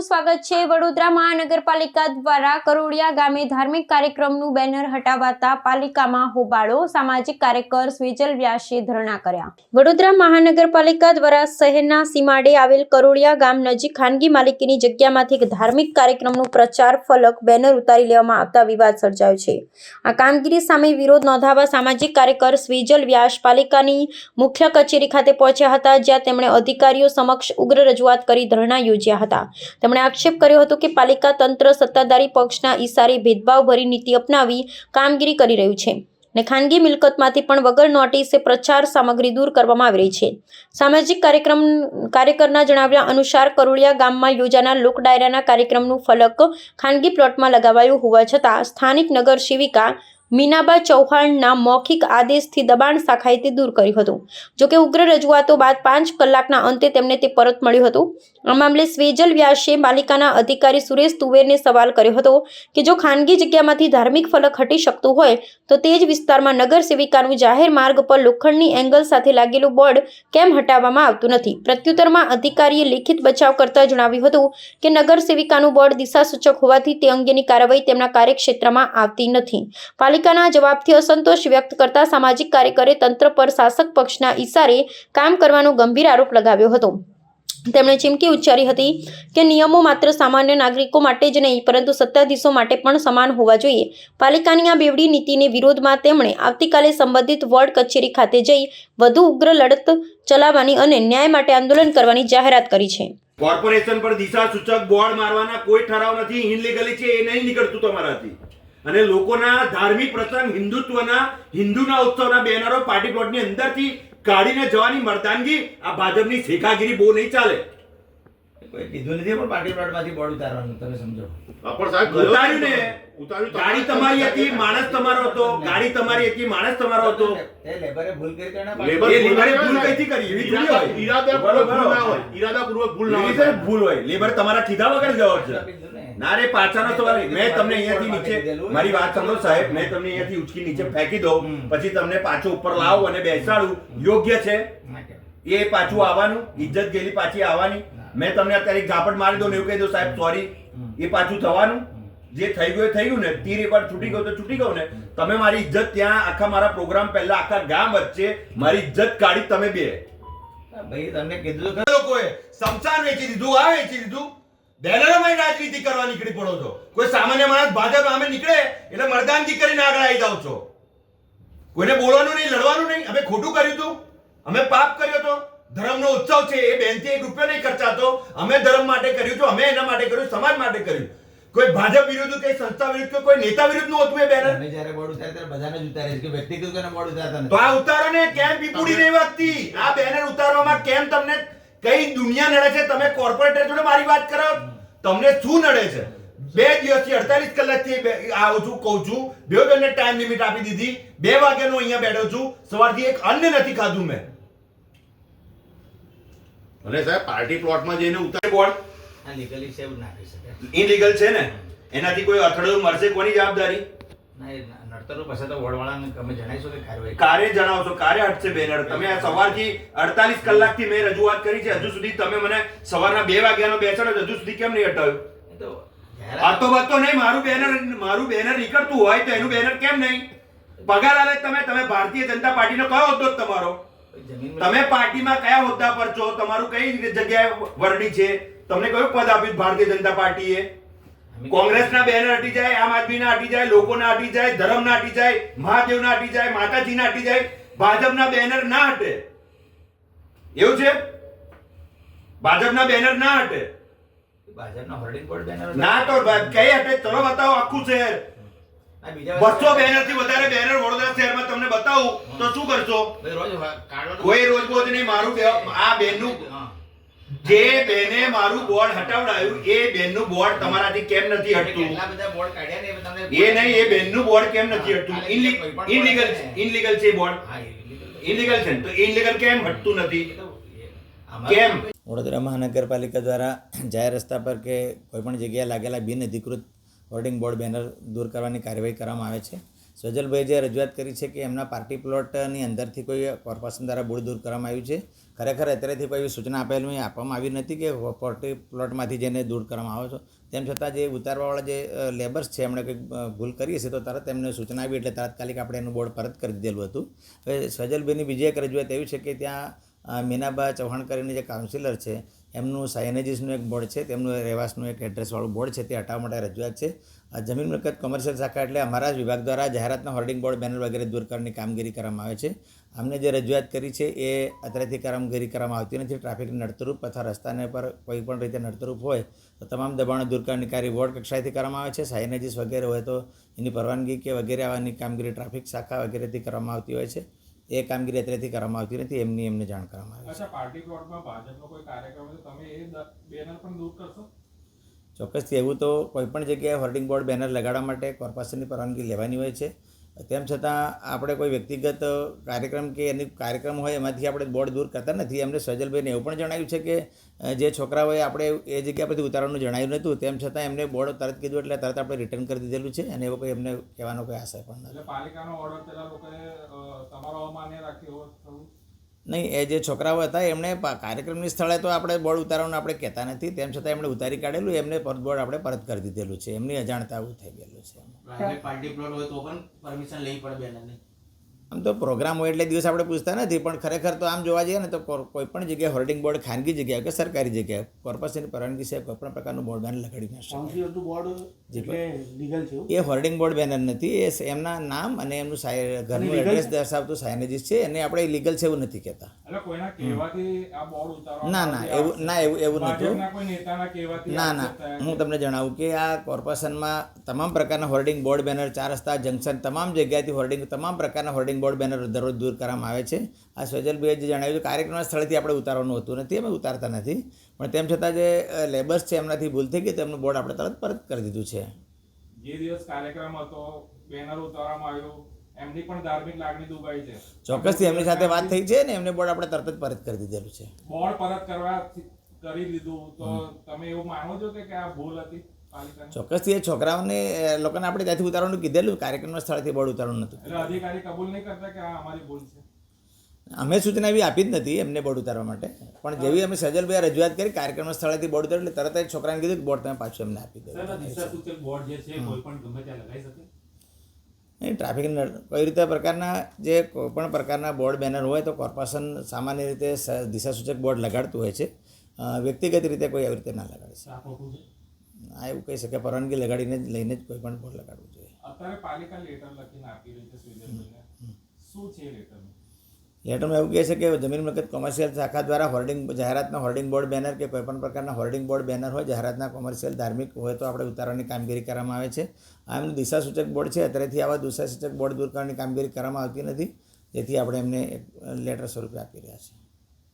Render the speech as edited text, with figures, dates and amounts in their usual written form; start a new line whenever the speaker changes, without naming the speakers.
સ્વાગત છે। વડોદરા મહાનગરપાલિકા દ્વારા કરોડિયા ગામે ધાર્મિક કાર્યક્રમનું બેનર હટાવતા પાલિકામાં હોબાળો। સામાજિક કાર્યકર સ્વેજલ વ્યાસે ધરણા કર્યા। વડોદરા મહાનગરપાલિકા દ્વારા શહેરના સીમાડે આવેલ કરોડિયા ગામ નજીક ખાનગી માલિકીની જગ્યામાંથી એક ધાર્મિક કાર્યક્રમનું પ્રચાર ફલક બેનર ઉતારી લેવામાં આવતા વિવાદ સર્જાયો છે। આ કામગીરી સામે વિરોધ નોંધાવવા સામાજિક કાર્યકર સ્વેજલ વ્યાસ પાલિકાની મુખ્ય કચેરી ખાતે પહોંચ્યા હતા, જ્યાં તેમણે અધિકારીઓ સમક્ષ ઉગ્ર રજૂઆત કરી ધરણા યોજ્યા હતા। તેમણે આક્ષેપ કર્યો હતો કે પાલિકા તંત્ર સત્તાધારી પક્ષના ઈશારે ભેદભાવભરી નીતિ અપનાવી કામગીરી કરી રહ્યું છે અને ખાનગી મિલકતમાંથી પણ વગર નોટિસે પ્રચાર સામગ્રી દૂર કરવામાં આવી રહી છે। સામાજિક કાર્યકરના જણાવ્યા અનુસાર કરોડિયા ગામમાં યોજાનાર લોક ડાયરાના કાર્યક્રમનું ફલક ખાનગી પ્લોટમાં લગાવાયું હોવા છતાં સ્થાનિક નગર સેવિકા મીનાબા ચૌહાણના મૌખિક આદેશથી દબાણ શાખાએ તે દૂર કર્યું હતું। જોકે ઉગ્ર રજૂઆતો બાદ 5 કલાકના અંતે તેમને તે પરત મળ્યું હતું। આ મામલે સ્વેજલ વ્યાસે પાલિકાના અધિકારી સુરેશ તુવેરને સવાલ કર્યો હતો કે જો ખાનગી જગ્યામાંથી ધાર્મિક ફલક હટી શકતું હોય તો તે જ વિસ્તારમાં નગર સેવિકાનું જાહેર માર્ગ પર લોખંડની એંગલ સાથે લાગેલું બોર્ડ કેમ હટાવવામાં આવતું નથી। પ્રત્યુત્તરમાં અધિકારીએ લેખિત બચાવ કરતા જણાવ્યું હતું કે નગર સેવિકાનું બોર્ડ દિશાસૂચક હોવાથી તે અંગેની કાર્યવાહી તેમના કાર્યક્ષેત્રમાં આવતી નથી। પાલિકાના જવાબથી અસંતોષ વ્યક્ત કરતા સામાજિક કાર્યકરે તંત્ર પર શાસક પક્ષના ઈશારે કામ કરવાનો ગંભીર આરોપ લગાવ્યો હતો। તેમણે ચીમકી ઉચ્ચારી હતી કે નિયમો માત્ર સામાન્ય નાગરિકો માટે જ નહીં પરંતુ સત્તાધીશો માટે પણ સમાન હોવા જોઈએ। પાલિકાની આ બેવડી નીતિને વિરોધમાં તેમણે આવતીકાલે સંબંધિત વોર્ડ કચેરી ખાતે જઈ વધુ ઉગ્ર લડત ચલાવવાની અને ન્યાય માટે આંદોલન કરવાની જાહેરાત કરી છે।
કોર્પોરેશન પર દિશા સૂચક બોર્ડ મારવાના કોઈ ઠરાવ નથી, ઇનલીગલી છે, એ નહીં નીકળતું તમારાથી। અને લોકોના ધાર્મિક પ્રસંગ હિન્દુના ઉત્સવના બેનરો પાર્ટી પ્લોટની અંદરથી કાઢીને જવાની મર્દાનગી આ ભાજપની શેખાગીરી બહુ નહીં ચાલે।
કોઈ કીધું નથી પણ પાર્ટી પ્લોટમાંથી બોર્ડ ઉતારવાનું તમે સમજો।
પણ સાહેબ
ઉતાર્યું ને, ગાડી તમારી હતી, માણસ તમારો હતો, ગાડી તમારી હતી, માણસ તમારો હતો।
એ લેબરે ભૂલ કરી કે ના
લેબરે ભૂલ કઈથી કરી? એવી થોડી હોય,
ઈરાદાપૂર્વક ભૂલ ના હોય, ઈરાદાપૂર્વક ભૂલ ના
એવી
હોય।
ભૂલ હોય, લેબર તમારા કીધા વગર જવાબ છે। ના રે પાછાનો સવાલ, મેં તમને અહીંયાથી નીચે, મારી વાત સાંભળો સાહેબ, મેં તમને અહીંયાથી ઉચકી નીચે ફેંકી દઉં, પછી તમને પાછો ઉપર લાવું અને બેસાડું, યોગ્ય છે? એ પાછું આવવાનું, ઇજ્જત ગયેલી પાછી આવવાની? મેં તમને અત્યારે એક ઝાપટ મારી દઉં ને એવું કહી દઉં સાહેબ સોરી, એ પાછું થવાનું? જે થઈ ગયું એ થઈ ગયું ને, તીર એકવાર છૂટી ગયું તો છૂટી ગયું ને। તમે મારી ઇજ્જત ત્યાં આખા મારા પ્રોગ્રામ પહેલા આખા ગામ વચ્ચે મારી ઇજ્જત કાઢી તમે બે
ભાઈ તમને કીધું
લોકોએ સમસાન વેચી દીધું, આ વેચી દીધું, બેનરોમાં રાજનીતિ કરવા નીકળી પડો છો। કોઈ સામાન્ય માણસ ભાજપ સામે નીકળે એટલે મર્દાનગી કરીને આગળ આવી જાવ છો। કોઈને બોલવાનું નહીં, લડવાનું નહીં। અમે ખોટું કર્યું હતું, અમે પાપ કર્યો હતો, ધર્મનો ઉત્સવ છે, એ બેનથી 1 રૂપિયો નહીં ખર્ચાતો, અમે ધર્મ માટે કર્યું છે, અમે એના માટે કર્યું, સમાજ માટે કર્યું। કોઈ ભાજપ વિરુદ્ધ કે સંસ્થા વિરુદ્ધ કે કોઈ નેતા વિરુદ્ધ નું હતું એ બેનર?
અમે જ્યારે બોર્ડ ઉતારે ત્યારે બધાને જ ઉતારે છે કે વ્યક્તિગત કોઈને બોર્ડ ઉતારતા નથી।
તો આ ઉતારો ને કેમ પીપુડી નહીં વાગતી? આ બેનર ઉતારવામાં કેમ તમને કઈ દુનિયા નડે છે? તમે કોર્પોરેટર જોડે મારી વાત કરો, તમને શું નડે છે? 2 દિવસથી 48 કલાકથી આવું છું, કહું છું, 2 જણને ટાઈમ લિમિટ આપી દીધી, 2 વાગ્યાનો અહીંયા બેઠો છું, સવારથી એક અન્ન નથી ખાધું મેં।
અને સાહેબ પાર્ટી પ્લોટમાં જઈને ઉતારે
બોર્ડ
આ લીગલી છે એવું ના કહી શકે।
ઇનલીગલ છે ને, એનાથી કોઈ અથડો મળશે, કોની જવાબદારી?
ના એ નડતરો પાસે તો વોર્ડવાળાને અમે જણાવીશું કે કાર્યવાહી
કાર્ય જણાવશો, કાર્ય હટશે બેનર। તમે આ સવારથી 48 કલાકથી મેં રજૂઆત કરી છે, હજુ સુધી તમે મને સવારના 2 વાગ્યાનો બેસાડો, હજુ સુધી કેમ નહીં હટાવ્યું?
એ તો
આતો બતો નહીં, મારું બેનર નીકળતું હોય તો એનું બેનર કેમ નહીં? પગાર આલે તમે ભારતીય જનતા પાર્ટીનો કયો હોદ્દો તમારો? તમે પાર્ટીમાં કયા હોદ્દા પર છો? તમારું કઈ જગ્યાએ વરણી છે? તમને કયું પદ આપ્યું ભારતીય જનતા પાર્ટીએ? કોંગ્રેસના બેનર હટી જાય, આમ આદમીના હટી જાય, લોકોના હટી જાય, ધર્મના હટી જાય, મહાદેવના હટી જાય, માતાજીના હટી જાય, ભાજપના બેનર ના હટે? એવું છે? ભાજપના બેનર ના હટે?
ભાજપના હોર્ડિંગ બોર્ડ બેનર
ના તો કઈ હટે? ચલો બતાવો આખું શહેર। 200 બેનર થી વધારે બેનર વડોદરા શહેરમાં તમને બતાવું તો શું કરશો? કોઈ રોજ બોજ નહીં। મારું આ બેનનું, જે બેને મારું બોર્ડ હટાવડાયું એ બેનનું બોર્ડ તમારાથી કેમ નથી હટતું?
કેટલા બધા બોર્ડ કાઢ્યા ને એ તમને
એ નહીં, એ બેનનું બોર્ડ કેમ નથી હટતું? ઇનલીગલ છે બોર્ડ, ઇનલીગલ છે તો ઇનલીગલ કેમ હટતું નથી? કેમ?
વડોદરા મહાનગરપાલિકા દ્વારા જાહેર રસ્તા પર કે કોઈપણ જગ્યાએ લાગેલા બિનઅધિકૃત હોર્ડિંગ બોર્ડ બેનર દૂર કરવાની કાર્યવાહી કરવામાં આવે છે। સ્વજલભાઈ જે રજૂઆત કરી છે કે એમના પાર્ટી પ્લોટની અંદરથી કોઈ કોર્પોરેશન દ્વારા બોર્ડ દૂર કરવામાં આવ્યું છે. ખરેખર અત્યારેથી કોઈ સૂચના આપવામાં આવી નથી કે પાર્ટી પ્લોટમાંથી જેને દૂર કરવામાં આવે છે. તેમ છતાં જે ઉતારવાવાળા જે લેબર્સ છે એમણે કંઈક ભૂલ કરી હશે તો તરત એમને સૂચના આવી એટલે તાત્કાલિક આપણે એનું બોર્ડ પરત કરી દીધેલું હતું. હવે સ્વજલભાઈની બીજી એક રજૂઆત એવી છે કે ત્યાં મીનાબા ચૌહાણ કરીને જે કાઉન્સિલર છે એમનું સાયનેજીસનું એક બોર્ડ છે, તેમનું રહેવાસનું એક એડ્રેસવાળું બોર્ડ છે, તે હટાવવા માટે રજૂઆત છે. જમીન મિલકત કોમર્શિયલ શાખા એટલે અમારા જ વિભાગ દ્વારા જાહેરાતના હોર્ડિંગ બોર્ડ બેનર વગેરે દૂર કરવાની કામગીરી કરવામાં આવે છે. અમને જે રજૂઆત કરી છે એ અત્યારેથી કામગીરી કરવામાં આવતી નથી. ટ્રાફિકની નડતરૂપ અથવા રસ્તાને પર કોઈ પણ રીતે નડતરૂપ હોય તો તમામ દબાણો દૂર કરવાની કાર્ય વોર્ડ કક્ષાએથી કરવામાં આવે છે. સાયનેજીસ વગેરે હોય તો એની પરવાનગી કે વગેરે આવવાની કામગીરી ટ્રાફિક શાખા વગેરેથી કરવામાં આવતી હોય છે. એ કામગીરી અત્યારેથી કરવામાં આવતી નથી, એમને જાણ કરવામાં આવે છે.
અચ્છા, પાર્ટી પ્લોટમાં ભાજપનો કોઈ કાર્યક્રમ છે, તમે એ બેનર પણ દૂર કરશો?
ચોક્કસથી એવું તો કોઈપણ જગ્યાએ હોર્ડિંગ બોર્ડ બેનર લગાડવા માટે કોર્પોરેશનની પરવાનગી લેવાની હોય છે. તેમ છતાં આપણે કોઈ વ્યક્તિગત કાર્યક્રમ કે એની કાર્યક્રમ હોય એમાંથી આપણે બોર્ડ દૂર કરતા નથી. એમને સ્વજલભાઈને એવું પણ જણાવ્યું છે કે જે છોકરાઓએ આપણે એ જગ્યા પરથી ઉતારવાનું જણાવ્યું નહોતું, તેમ છતાં એમને બોર્ડ તરત કીધું એટલે તરત આપણે રિટર્ન કરી દીધેલું છે અને એવો કોઈ એમને કહેવાનો કોઈ આશય પણ નથી.
એટલે પાલિકાનો ઓર્ડર પેલા લોકોએ તમારો અમાન્ય રાખ્યો ખરું?
નહીં, એ જે છોકરાઓ હતા એમણે કાર્યક્રમની સ્થળે તો આપણે બોર્ડ ઉતારવાનું આપણે કહેતા નથી, તેમ છતાં એમણે ઉતારી કાઢેલું, એમને બોર્ડ આપણે પરત કરી દીધેલું છે. એમની અજાણતા આવું થઈ ગયેલું છે.
પ્રાઇવેટ પાર્ટી પ્લોટ હોય તો પણ પરમિશન લેવી પડે બેનરની?
આમ તો પ્રોગ્રામ હોય એટલે દિવસ આપણે પૂછતા નથી, પણ ખરેખર તો આમ જોવા જઈએ ને તો કોઈ પણ જગ્યાએ હોર્ડિંગ બોર્ડ ખાનગી જગ્યાએ કે સરકારી જગ્યાએ કોર્પોરેશનની પરવાનગી છે કોઈ પણ પ્રકારનું બોર્ડ બેનર લગાડી ન શકે.
કાઉન્સિલરનું બોર્ડ એટલે લીગલ છે એવું?
એ હોર્ડિંગ બોર્ડ બેનર નથી, એ એમના નામ અને એમનું ઘરનું એડ્રેસ દર્શાવતું સાયનેજીસ છે અને આપણે ઇલીગલ છે એવું નથી કહેતા.
એટલે કોઈના કહેવાથી આ બોર્ડ ઉતારવા?
ના, એવું નહોતું.
ભાજપના કોઈ નેતાના કહેવાથી?
ના, હું તમને જણાવું કે આ કોર્પોરેશનમાં તમામ પ્રકારના હોર્ડિંગ બોર્ડ બેનર, ચાર રસ્તા, જંકશન, તમામ જગ્યાએથી તમામ પ્રકારના હોર્ડિંગ બોર્ડ બેનર દરરોજ દૂર કરવામાં આવે છે. આ સ્વજલભાઈએ જે જણાવ્યું કાર્યક્રમના સ્થળેથી આપણે ઉતારવાનું હોતું નથી, અમે ઉતારતા નથી, પણ તેમ છતાં જે લેબર્સ છે એમનાથી ભૂલ થઈ ગઈ તો એમનું બોર્ડ આપણે તરત પરત કરી દીધું છે.
જે દિવસ કાર્યક્રમ હતો, બેનર ઉતારવામાં આવ્યું, એમની પણ ધાર્મિક લાગણી દુભાઈ છે.
ચોક્કસથી એમની સાથે વાત થઈ છે ને એમને બોર્ડ આપણે તરત જ પરત કરી દીધેલું છે.
બોર્ડ પરત કરી દીધું તો તમે એવું માનો છો કે આ ભૂલ હતી પાલિકાની?
ચોક્કસથી એ છોકરાઓને લોકોને આપણે ત્યાંથી ઉતારવાનું કીધેલું, કાર્યક્રમના સ્થળેથી બોર્ડ ઉતારવાનું નહોતું.
એટલે અધિકારી કબૂલ નહીં કરતા કે આ અમારી ભૂલ છે?
અમે સૂચના એવી આપી જ નથી એમને બોર્ડ ઉતારવા માટે, પણ જેવી અમે સજલભાઈ રજૂઆત કરી કાર્યક્રમના સ્થળેથી બોર્ડ ઉતાર્યું એટલે તરત જ છોકરાને કીધું કે બોર્ડ તમે પાછું એમને આપી દો.
બોર્ડ જે છે કોઈ પણ ગમે ત્યાં લગાવી શકે?
નહીં, ટ્રાફિક કોઈ રીતે પ્રકારના જે કોઈપણ પ્રકારના બોર્ડ બેનર હોય તો કોર્પોરેશન સામાન્ય રીતે દિશાસૂચક બોર્ડ લગાડતું હોય છે. વ્યક્તિગત રીતે કોઈ આવી રીતે ના લગાડે છે. હા, એવું કહી શકે, પરવાનગી લઈને જ કોઈ પણ બોર્ડ લગાડવું જોઈએ.
અત્યારે પાલિકા લેટર લખીને આપી રહી છે સ્વિઝરલેન્ડને, શું છે લેટરમાં?
લેટરમાં એવું કહે છે કે જમીન મિલકત કોમર્શિયલ શાખા દ્વારા જાહેરાતના હોર્ડિંગ બોર્ડ બેનર કે કોઈપણ પ્રકારના હોર્ડિંગ બોર્ડ બેનર હોય જાહેરાતના કોમર્શિયલ ધાર્મિક હોય તો આપણે ઉતારવાની કામગીરી કરવામાં આવે છે. આ એમનું દિશાસૂચક બોર્ડ છે, અત્યારેથી આવા દિશાસૂચક બોર્ડ દૂર કરવાની કામગીરી કરવામાં આવતી નથી, જેથી આપણે એમને લેટર સ્વરૂપે આપી રહ્યા છીએ.